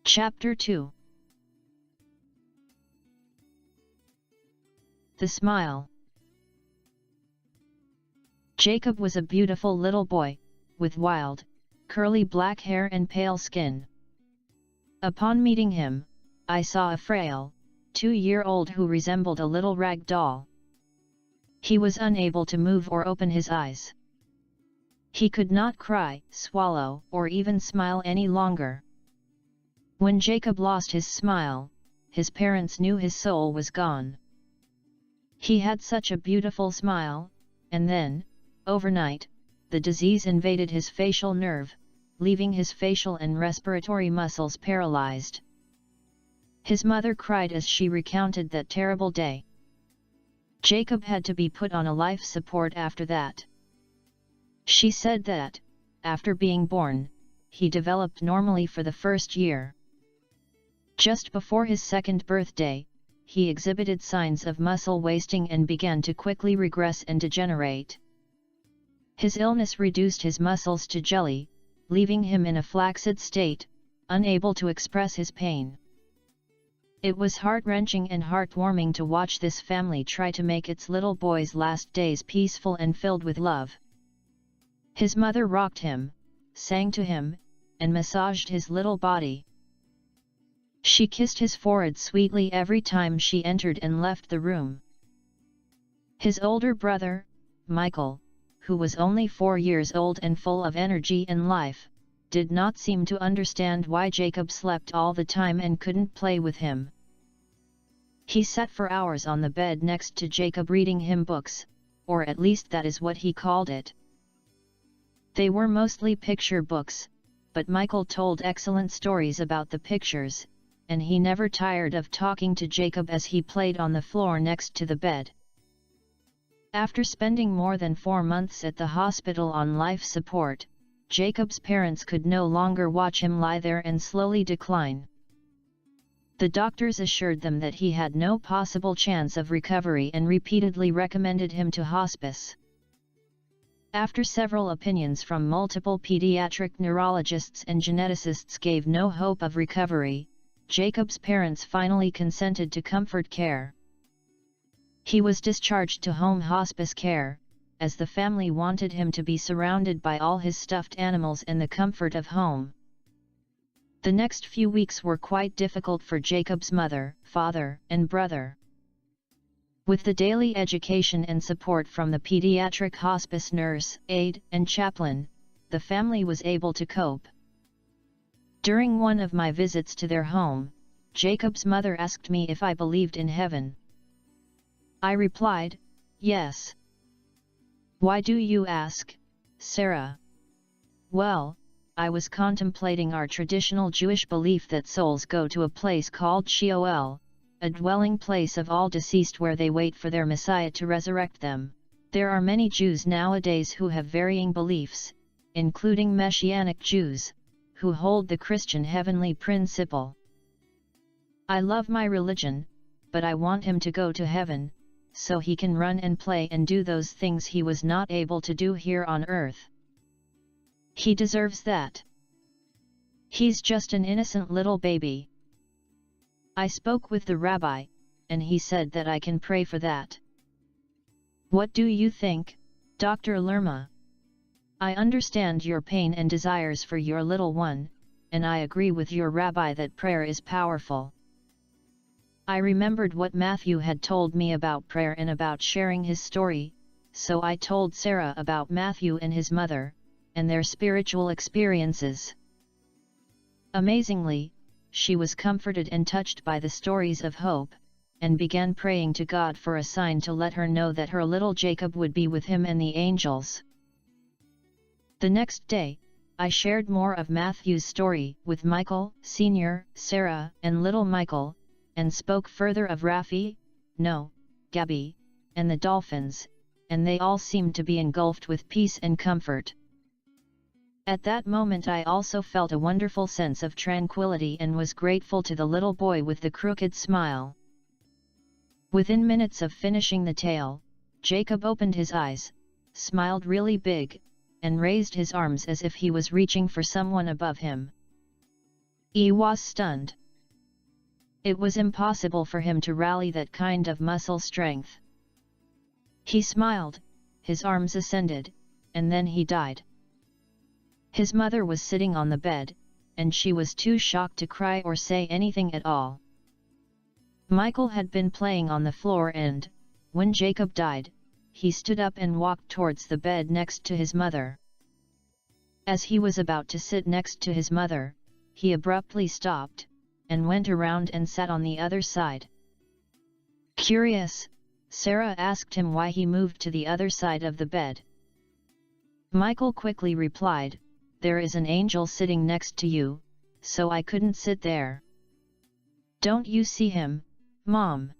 Chapter 2. The Smile. Jacob was a beautiful little boy, with wild, curly black hair and pale skin. Upon meeting him, I saw a frail, 2-year-old who resembled a little rag doll. He was unable to move or open his eyes. He could not cry, swallow, or even smile any longer. When Jacob lost his smile, his parents knew his soul was gone. He had such a beautiful smile, and then, overnight, the disease invaded his facial nerve, leaving his facial and respiratory muscles paralyzed. His mother cried as she recounted that terrible day. Jacob had to be put on a life support after that. She said that, after being born, he developed normally for the first year. Just before his second birthday, he exhibited signs of muscle wasting and began to quickly regress and degenerate. His illness reduced his muscles to jelly, leaving him in a flaccid state, unable to express his pain. It was heart-wrenching and heartwarming to watch this family try to make its little boy's last days peaceful and filled with love. His mother rocked him, sang to him, and massaged his little body. She kissed his forehead sweetly every time she entered and left the room. His older brother, Michael, who was only 4 years old and full of energy and life, did not seem to understand why Jacob slept all the time and couldn't play with him. He sat for hours on the bed next to Jacob reading him books, or at least that is what he called it. They were mostly picture books, but Michael told excellent stories about the pictures, and he never tired of talking to Jacob as he played on the floor next to the bed. After spending more than 4 months at the hospital on life support, Jacob's parents could no longer watch him lie there and slowly decline. The doctors assured them that he had no possible chance of recovery and repeatedly recommended him to hospice. After several opinions from multiple pediatric neurologists and geneticists gave no hope of recovery, Jacob's parents finally consented to comfort care. He was discharged to home hospice care, as the family wanted him to be surrounded by all his stuffed animals and the comfort of home. The next few weeks were quite difficult for Jacob's mother, father, and brother. With the daily education and support from the pediatric hospice nurse, aide, and chaplain, the family was able to cope. During one of my visits to their home, Jacob's mother asked me if I believed in heaven. I replied, "Yes." "Why do you ask, Sarah?" "Well, I was contemplating our traditional Jewish belief that souls go to a place called Sheol, a dwelling place of all deceased where they wait for their Messiah to resurrect them. There are many Jews nowadays who have varying beliefs, including Messianic Jews, who hold the Christian heavenly principle. I love my religion, but I want him to go to heaven, so he can run and play and do those things he was not able to do here on earth. He deserves that. He's just an innocent little baby." I spoke with the rabbi, and he said that I can pray for that. "What do you think, Dr. Lerma? I understand your pain and desires for your little one, and I agree with your rabbi that prayer is powerful." I remembered what Matthew had told me about prayer and about sharing his story, so I told Sarah about Matthew and his mother, and their spiritual experiences. Amazingly, she was comforted and touched by the stories of hope, and began praying to God for a sign to let her know that her little Jacob would be with him and the angels. The next day, I shared more of Matthew's story with Michael, Sr., Sarah, and little Michael, and spoke further of Rafi, No, Gabby, and the dolphins, and they all seemed to be engulfed with peace and comfort. At that moment I also felt a wonderful sense of tranquility and was grateful to the little boy with the crooked smile. Within minutes of finishing the tale, Jacob opened his eyes, smiled really big, and raised his arms as if he was reaching for someone above him. He was stunned. It was impossible for him to rally that kind of muscle strength. He smiled, his arms ascended, and then he died. His mother was sitting on the bed, and she was too shocked to cry or say anything at all. Michael had been playing on the floor and, when Jacob died, he stood up and walked towards the bed next to his mother. As he was about to sit next to his mother, he abruptly stopped, and went around and sat on the other side. Curious, Sarah asked him why he moved to the other side of the bed. Michael quickly replied, "There is an angel sitting next to you, so I couldn't sit there." "Don't you see him, Mom?"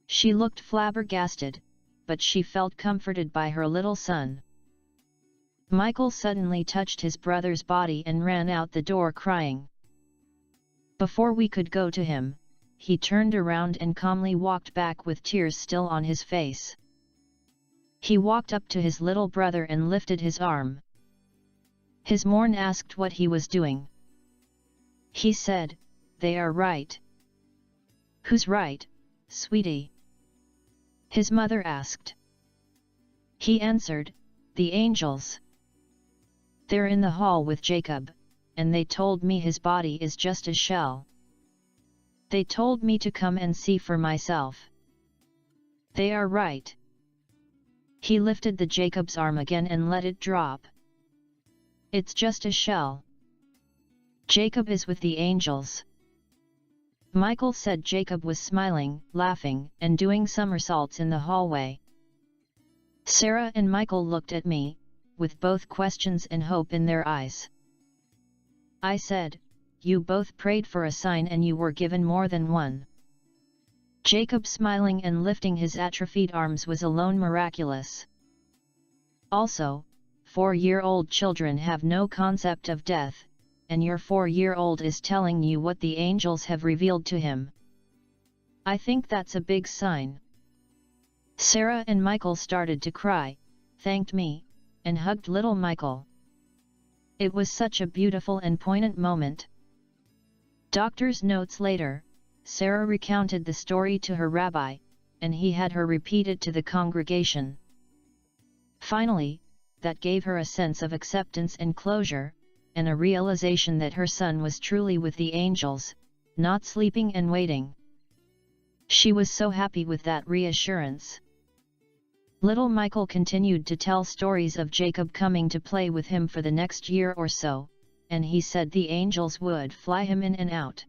She looked flabbergasted, but she felt comforted by her little son. Michael suddenly touched his brother's body and ran out the door crying. Before we could go to him, he turned around and calmly walked back with tears still on his face. He walked up to his little brother and lifted his arm. His morn asked what he was doing. He said, "They are right." "Who's right, sweetie?" his mother asked. He answered, "The angels. They're in the hall with Jacob, and they told me his body is just a shell. They told me to come and see for myself. They are right." He lifted the Jacob's arm again and let it drop. "It's just a shell. Jacob is with the angels." Michael said Jacob was smiling, laughing, and doing somersaults in the hallway. Sarah and Michael looked at me, with both questions and hope in their eyes. I said, "You both prayed for a sign and you were given more than one." Jacob smiling and lifting his atrophied arms was alone miraculous. Also, 4-year-old children have no concept of death, and your 4-year-old is telling you what the angels have revealed to him. I think that's a big sign. Sarah and Michael started to cry, thanked me, and hugged little Michael. It was such a beautiful and poignant moment. Doctor's notes later, Sarah recounted the story to her rabbi, and he had her repeat it to the congregation. Finally, that gave her a sense of acceptance and closure, and a realization that her son was truly with the angels, not sleeping and waiting. She was so happy with that reassurance. Little Michael continued to tell stories of Jacob coming to play with him for the next year or so, and he said the angels would fly him in and out.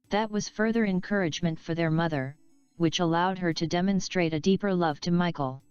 That was further encouragement for their mother, which allowed her to demonstrate a deeper love to Michael.